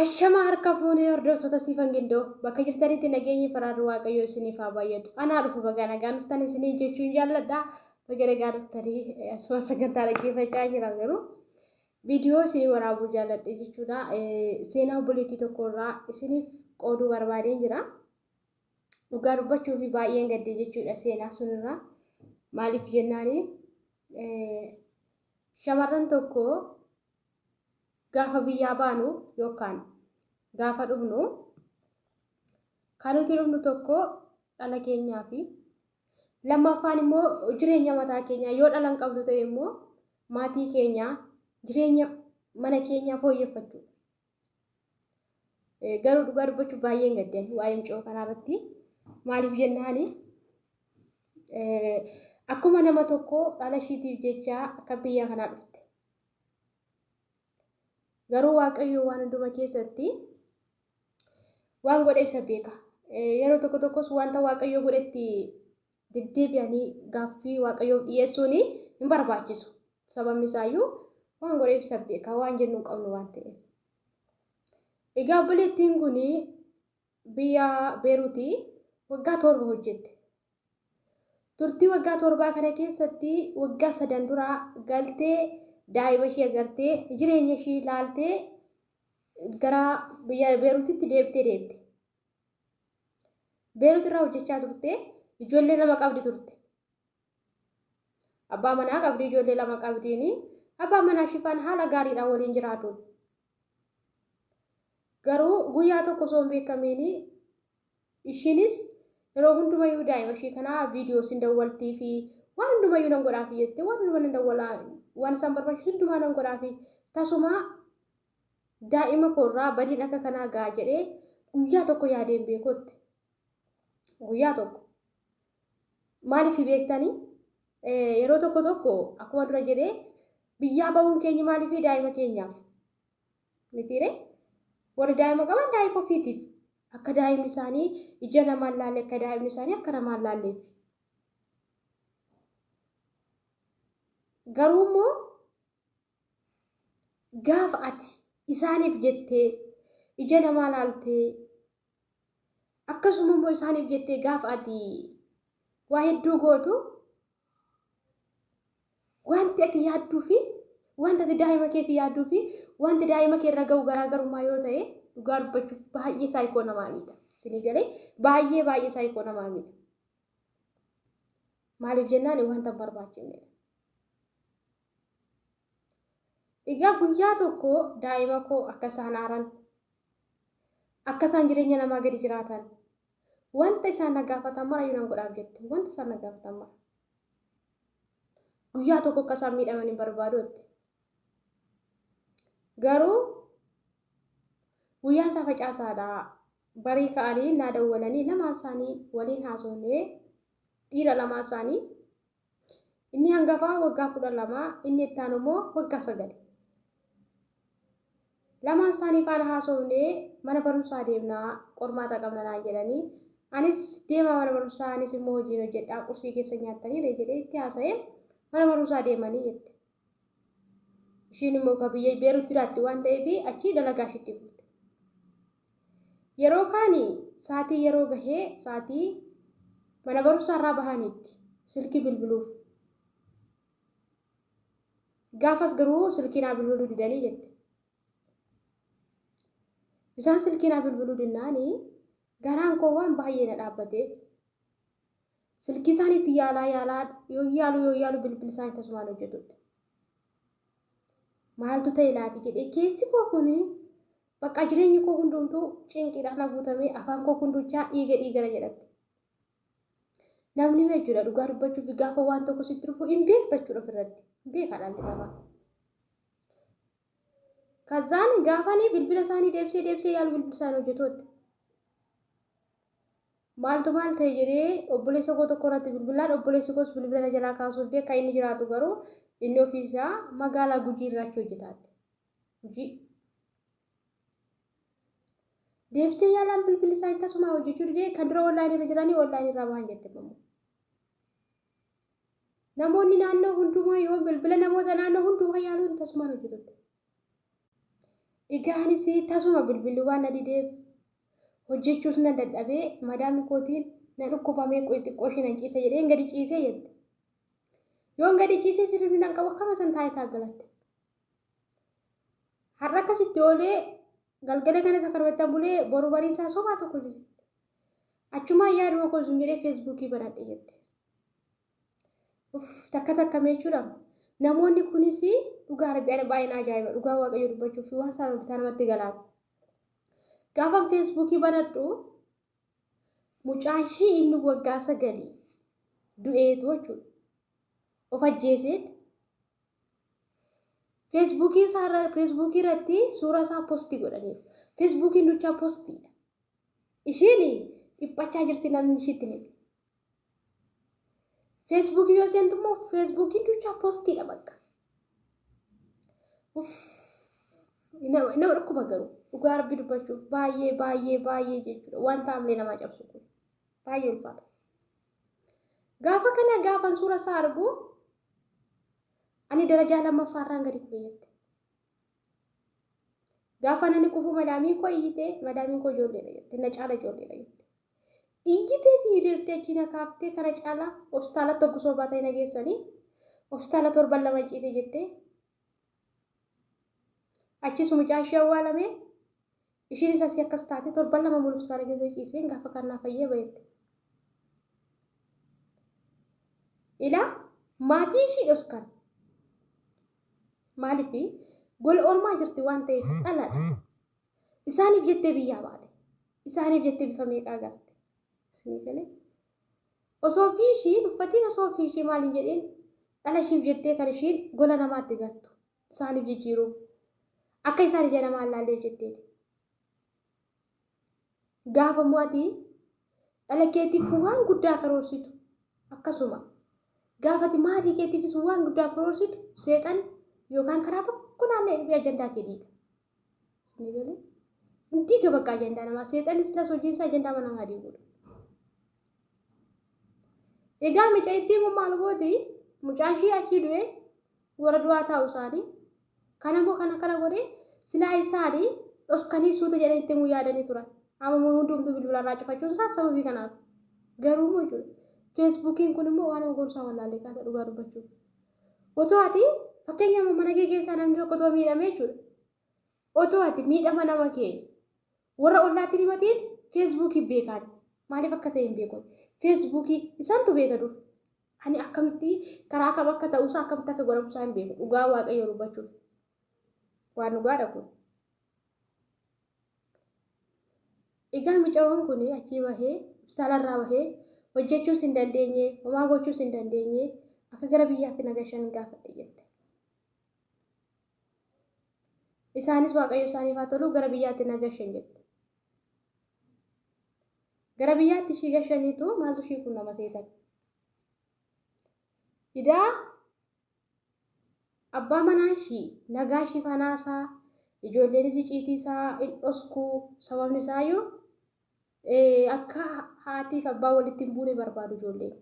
Ashama harka fuunee hordoftoota siifan gindoo bakka jirtanitti nageenyi faraarri waaqayyoo isiniif haa baay'atu. Anaa dhufu baga nagaan dhuftan isinii jechuun jaalladha. Baga nagaan dhuftanii asuma sagantaa dhaggeeffachaa jira garuu viidiyoo isinii waraabuu jaalladhe jechuudha. Seenaa obboleettii tokkorraa isiniif qooduu barbaadeen jira. Dhugaa dubbachuu fi baay'een gaddee jechuudha seenaa sunirraa. Maaliif jennaani shamarran tokko gaafa biyyaa baanu yookaan gaafa dhufnu kan nuti dhufnu tokko dhala keenyaa fi lammaffaan immoo jireenya mataa keenyaa yoo dhalan qabdu ta'e immoo maatii keenyaa jireenya mana keenyaa fooyyeffachuu. Garuu dhugaa dubbachuu baay'een gaddeen waa'ee mucoo kanarratti maaliif jennaani akkuma nama tokko dhala ishiitiif jecha akka biyya kanaa dhufte. Garuu waaqayyo waan hunduma keessatti waan godhe ibsa beeka. Yeroo tokko tokkos wanta waaqayyo godhetti deddeebi'anii gaaffii waaqayyoof dhiyeessuun hin barbaachisu. Sababni isaayyuu waan godhe ibsa beeka waan jennu hin qabnu waan ta'eef. Egaa obboleettiin kun biyya Beeruutii waggaa 7 hojjette. Turtii waggaa 7 kana keessatti waggaa 3 dura galtee daa'ima ishee agartee jireenya ishee ilaaltee gara biyya Beeruutitti deebite. Beeruut irraa hojjechaa turte ijoollee 2 qabdi turte. Abbaa manaa qabdi ijoollee 2 qabdiini abbaa manaa ishifaan haala gaariidhaan waliin jiraatu. Garuu guyyaa tokko osoo hin beekamiin ishiinis yeroo hundumayyuu daa'ima ishee kana viidiyoo sin dawwaltii fi waan hundumayyuu nan godhaaf jette waan hundumaa nan dawwalaa waan isaan barbaachisu hundumaa nan godhaaf tasuma daa'ima koorraa badiin akka kanaa ga'a jedhee guyyaa tokko yaadeen beekutti. Guyyaa tokko maaliif beektanii yeroo tokko akkuma dura jedhee biyyaa ba'uun keenya maaliif daa'ima keenyaaf mitiire warri daa'ima qaban daa'ima ofiitiif akka daa'imni isaanii ija namaan laalle akka daa'imni isaanii akka namaan laalleef. Garuu immoo gaafa ati isaaniif jettee ija namaa laaltee akkasuma immoo isaaniif jettee gaafa ati waa hedduu gootu wanti ati yaadduu fi wanti ati daa'ima keef yaadduu fi wanti daa'ima kee irra ga'u garaagarummaa yoo ta'e dhugaa dubbachuuf baay'ee saayikoo namaa miidha. Isinii galee baay'ee saayikoo namaa miidha. Maaliif jennaan wanta hin barbaachifnedha. Egaa guyyaa tokko daa'ima koo akka isaan aaran akka isaan jireenya namaa gadi jiraatan wanta isaan nagaafatan mara yoo nan godhaaf jette wanta isaan nagaafatan mara guyyaa tokko akka isaan miidhaman hin barbaadotti. Garuu guyyaa isaa facaasaadha barii ka'anii naa dawwalanii lamaan isaanii waliin haasofnee dhiira lamaan isaanii inni hangafaa waggaa 12 inni itti aanu immoo waggaa 9. Lamaan isaanii faana haasofnee mana barumsaa deemnaa qormaata qabna naan jedhanii anis deema mana barumsaa anis immoo hojiin hojjedhaa qursii keessa nyaattanii jedhee itti haasa'ee mana barumsaa deemanii jette. Ishiin immoo ka biyya Beeruutti jiraatti waan ta'eef achii dalagaa ishiitti fufte. Yeroo kaanii saatii yeroo gahee saatii mana barumsaa irraa bahaniitti silkii bilbiluuf. Gaafas garuu silkii naa bilbiluu didanii jette. Isaan silkii naa bilbiluu dinnaanii garaan koo waan baay'ee na dhaabbateef silkii isaaniitti yaalaa yoo yaalu bilbila isaanii tasumaan hojjetudha. Maaltu ta'e laati jedhee keessi koo kun bakka jireenyi koo hundumtuu cinqiidhaan guutamee afaan koo hunduchaa dhiigana jedhatti. Namni jechuudha dhugaa dubbachuuf gaafa waan tokko sitti dhufu hin beekta jechuudha ofirratti hin beekaadhaan jedhama. Kazaan gaafanii bilbila isaanii deebisee yaalu bilbila isaanii hojjetuutti. Maaltu maal ta'e jedhee obboleessa koo tokko irratti bilbilaan obboleessi koos bilbila jalaa kaasuuf beeka inni jiraatu garuu inni ofiisaa magaalaa Gujii irratti hojjetaatti. Gujii. Deebisee yaalaan bilbila isaanii tasumaa hojjechuu didee kan dura onlaayinii irra jiranii onlaayinii irraa waan jette immoo. Namoonni naannoo hundumaa yoo bilbila namoota naannoo hundumaa yaaluun tasumaan hojjetudha. Igaanis tasuma bilbilli waan adideef hojjechuus na dadhabee madaamni kootiin na dhukkubamee xiqqoo isheen nan ciise jedheen gadi ciisee jette. Yoon gadi ciisee sirriitti nan qabu akkama san taa'ee taaggalatte. Har'a akkasitti oolee galgala kana isa kanarratti bulee boru bariisaa sobaa tokko jette. Achumaan yaaduma koo sun jedhee feesbuukii banadhe jette. Takka meechuudha. Namoonni kunis dhugaa rabbii baay'een ajaa'iba dhugaa waaqayyo dubbachuuf waan isaan bitaa namatti galaan. Gaafan feesbuukii banadhu mucaan ishii inni waggaa 9 du'eetu jechuudha. Of ajjeeseet feesbuukii irratti suuraa isaa postii godhaniiru. Feesbuukiin duchaa postiidha. Ishiin dhiphachaa jirti namni ishiitti hime. Feesbuukii yoo seentu immoo feesbuukiin duchaa postiidha bakka. Nama dhukkuba garuu dhugaa rabbii dubbachuuf baay'ee jechuudha. Wanta amlee nama cabsu kun baay'ee ulfaata. Gaafa kana gaafan suura isaa argu ani darajaa lammaffaarraan gadi fayyadde. Gaafa nani kufu madaamii koo iyyite madaamii koo ijoolleedha jette na caala ijoolleedha jette. Iyyitee fi deeftee achi na kaaftee kana caala hospitaala tokko soobaa ta'e na geessanii hospitaala 7 lama ciise jettee achis mucaan ishee awwaalame ishiin isas akkas taate 7 lama mulu hospitaala keessa ciiseen gaafa kanaa fayyee bayeette. Ila maatii ishii dhoskan maaliifi gola ormaa jirti waan ta'eef dhaladha. Isaaniif jettee biyyaa baate. Isaaniif jettee bifa meeqaa garte. Isinii galee osoo fi ishiin uffatiin osoo fi ishii maaliin jedheen dhala ishiif jettee kan ishiin gola namaatti galtu. Isaaniif jijjiiruuf akka isaan ija namaa laalleef jetteeti. Gaafa mo'atii dhala keetiif waan guddaa karoorsitu akkasuma gaafati maatii keetiifis waan guddaa karoorsitu seexan yookaan karaa tokko naannoo dhufee ajandaa kee diiga. Isinii galee diiga bakka ajandaa namaa seexanis las hojiinsa ajandaa mana namaa diiguudha. Egaa mucaa ittiin kun maal gooti mucaan ishii achi du'e warra du'aa taa'u isaanii kanammoo kana godhee silaa isaanii dhoskanii suuta jedhanii ittiin yaadanii turan. Amma hundumtuu bilbilarraa cufachuun isaa sababii kanaaf garuu moo jiru. Feesbuukiin kun immoo waan gorsaa wallaalee kaasa dhugaa dubbachuuf. Otoo ati fakkeenyaaf mana kee keessaa namni tokko otoo miidhamee jechuudha. Otoo ati miidhama nama kee warra ollaatti himatiin feesbuukii beekaan maaliif akka ta'e hin beekun. Feesbuukii isaantu beeka dur. Ani akkamitti karaa kam akka ta'uusaa akkamitti akka godhamuusaa hin beeku. Dhugaa waaqayyo dubbachuuf. Waan dhugaadha kun. Egaa mucaan kun achii bahee hospitaalarraa bahee hojjechuus hin dandeenye homaa gochuus hin dandeenye akka gara biyyaatti nagashan gaafadhe jette. Isaanis waaqayyo isaaniif haa tolu gara biyyaatti nagashan jette. Gara biyyaatti ishii gashaniitu maaltu ishii kun nama seetan. Idaa abbaa manaa ishii nagaa ishii fanaasaa ijoolleenis iciitii isaa dhoskuu sababni isaayyuu akka haatiif abbaa walitti hin buune barbaadu ijoolleen.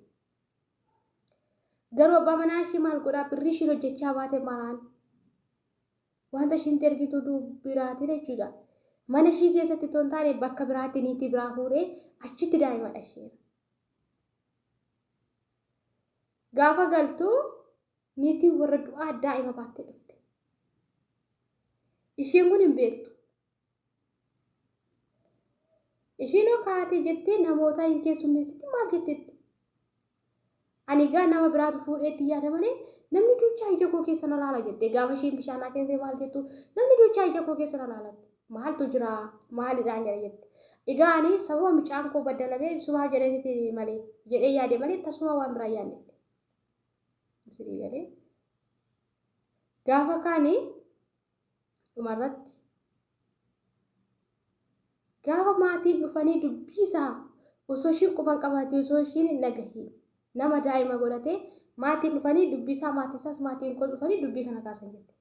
Garuu abbaa manaa ishii maal godhaa birrii ishii hojjechaa baate malaan wanta ishiin ergitu biraatiin jechuudha. Mana ishii keessatti toon taane bakka biraatti niitii biraa fuudhee achitti daa'imadha ishee. Gaafa galtuu niitii warra du'aa daa'ima baattee dhufte. Isheen kun hin beektu. Isheen kaatee jettee namoota hin keessummeessitti maal jetteetti? Ani gaa nama biraatu fuudheetti yaada malee namni duuchaa ija koo keessa na laala jettee gaafa isheen bishaan keessee maal jettu namni duuchaa ija koo keessa na laalatti. Maaltu jira maalidhaan jedha jette. Egaa ani sababa mucaan koo baddalamee sumaa jedhaniiti malee jedhee yaade malee tasuma waan biraa yaadne. Isinii galee gaafa kaanii dhumarratti gaafa maatiin dhufanii dubbisaa osoo ishiin quban qabaatee osoo ishiin hin dhagahiin nama daa'ima godhatee maatiin dhufanii dubbisaa maatiisaas maatiin koo dhufanii dubbii kana kaasan jette.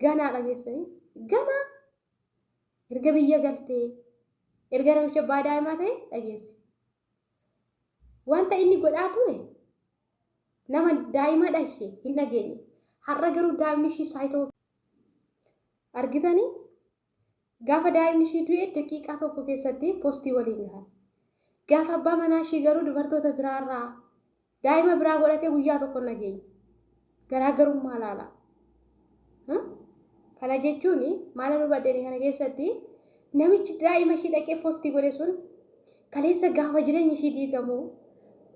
Ganaa dhageessanii gana erga biyya galtee erga namicha abbaa daa'imaa ta'e dhageessi. Wanta inni godhaa ture nama daa'imadha ishee hin dhageenye. Har'a garuu daa'imni ishii saayitoo argitanii gaafa daa'imni ishii du'e daqiiqaa tokko keessatti poostii waliin gahan. Gaafa abbaa manaa ishii garuu dubartoota biraarraa daa'ima biraa godhatee guyyaa tokko nageenya. Garaagarummaa laala. Kana jechuun maala nu baddeen kana keessatti namichi daa'ima ishii dhaqee poostii godhe sun kaleessa gaafa jireenya ishii diigamu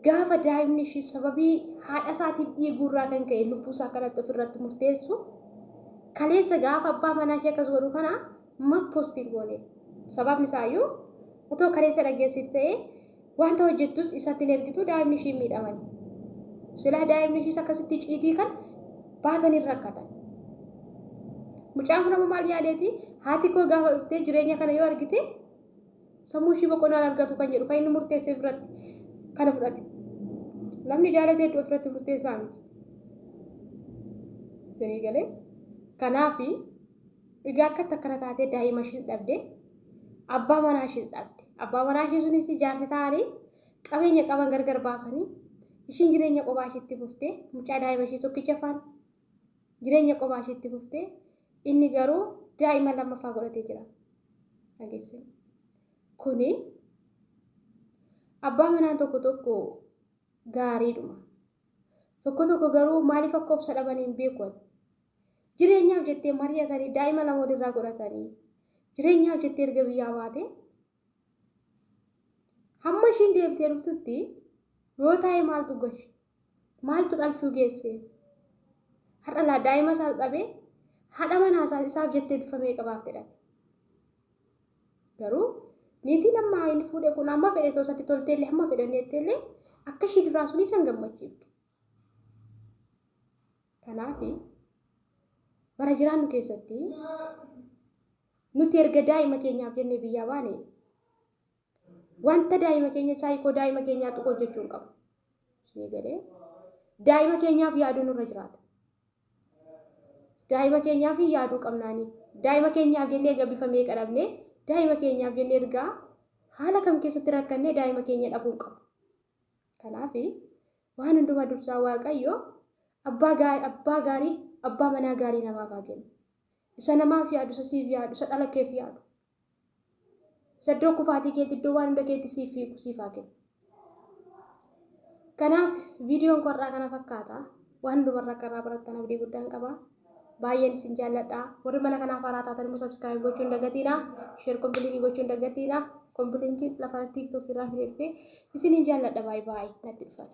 gaafa daa'imni ishii sababii haadha isaatiif dhiiguurraa kan ka'e lubbuu isaa kanatti ofirratti murteessu kaleessa gaafa abbaa manaa ishee akkas godhu kana ma poostiin goone. Sababni isaayyuu otoo kaleessa dhageessite ta'ee wanta hojjettus isatti hin ergitu daa'imni ishii miidhamani. Silaa daa'imni ishiis akkasitti ciitii kan baatanii rakkatan. Mucaan kun amma maal yaadeeti haati koo gaafa dhuftee jireenya kana yoo argite sammuu ishii boqonnaan argatu kan jedhu kan inni murteessee irratti kana fudhate. Namni jaalatee iddoo ofirratti murteessaa miti. Isinii galee kanaaf egaa akkatti akkana taatee daa'ima ishii dhabde abbaa manaa ishii dhabde. Abbaa manaa ishii sunis jaarsi ta'anii qabeenya qaban gargar baasanii ishiin jireenya qophaa ishiitti fuftee mucaa daa'ima ishii tokkicha faana jireenya qophaa ishiitti fuftee inni garuu daa'ima lammaffaa godhatee jira. Dhageessu. Kuni abbaa manaa tokko tokko gaariidhuma. Tokko tokko garuu maaliif akka obsa dhabanii hin beeku. Jireenyaaf jettee mari'atanii daa'ima lama walirraa godhatanii jireenyaaf jettee erga biyyaa baate hamma ishiin deemtee dhuftutti yoo taa'e maaltu gashi maaltu dhalchuu geesse har'a laa daa'ima isaa dhabee haadha manaa isaaf jettee bifa meeqa baaftedha. Garuu niitiin amma inni fuudhee kun amma fedhe toosatti tolteellee hamma fedhanneetteellee akka ishii duraa sun isaan gammachiiftu. Kanaaf bara jiraannu keessatti nuti erga daa'ima keenyaaf jennee biyyaa baane wanta daa'ima keenya saayikoo daa'ima keenyaa tuquu hojjechuu hin qabu. Ishee galee daa'ima keenyaaf yaaduu nurra jiraata. Daa'ima keenyaaf yaaduu qabnaani. Daa'ima keenyaaf jennee gabbifamee qadhabne daa'ima keenyaaf jennee ergaa haala kam keessatti rakkannee daa'ima keenya dhabuu hin qabu. Kanaaf waan hundumaa dursaa Waaqayyo abbaa gaarii abbaa manaa gaarii namaaf haa kennu. Isa namaaf yaadu, isa siif yaadu, isa dhala keef yaadu. Isa iddoo kufaatii keetti iddoo waan hunda keetti siif haa kennu. Kanaaf viidiyoon korraa kana fakkaata. Waan hundumarraa akka irraa barattan abdii guddaan qaba. Baay'een isin jaalladha. Warri mana kanaaf haaraa taatan immoo subscribe gochuu hin dagatinaa. Share kompiiliinkii gochuu hin dagatinaa. Kompiiliinkii lafa TikTok irraa fidee dhufee isiniin jaalladha. Baay'ee natti dhufan.